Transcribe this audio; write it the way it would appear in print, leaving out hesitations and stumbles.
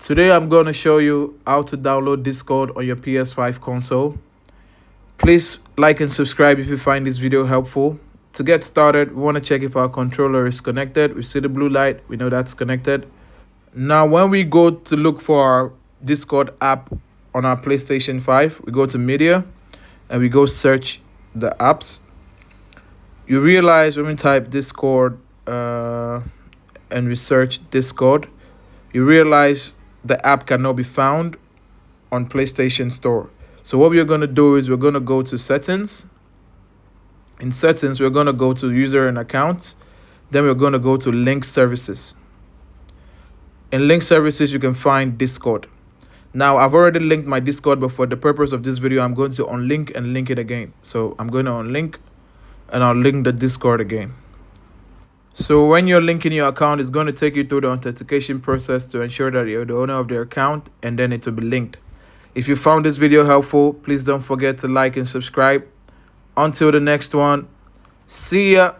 Today I'm going to show you how to download Discord on your PS5 console. Please like and subscribe if you find this video helpful. To get started, we want to check if our controller is connected. We see the blue light, we know that's connected. Now when we go to look for our Discord app on our PlayStation 5, we go to media and we go search the apps. You realize when we type Discord and we search Discord, you realize the app cannot be found on PlayStation Store. So what we're going to do is we're going to go to settings. In settings, we're going to go to user and accounts. Then we're going to go to link services. In link services, you can find Discord. Now, I've already linked my Discord, but for the purpose of this video, I'm going to unlink and link it again. So I'm going to unlink and I'll link the Discord again. So when you're linking your account, it's going to take you through the authentication process to ensure that you're the owner of the account, and then it will be linked. If you found this video helpful, please don't forget to like and subscribe. Until the next one, see ya.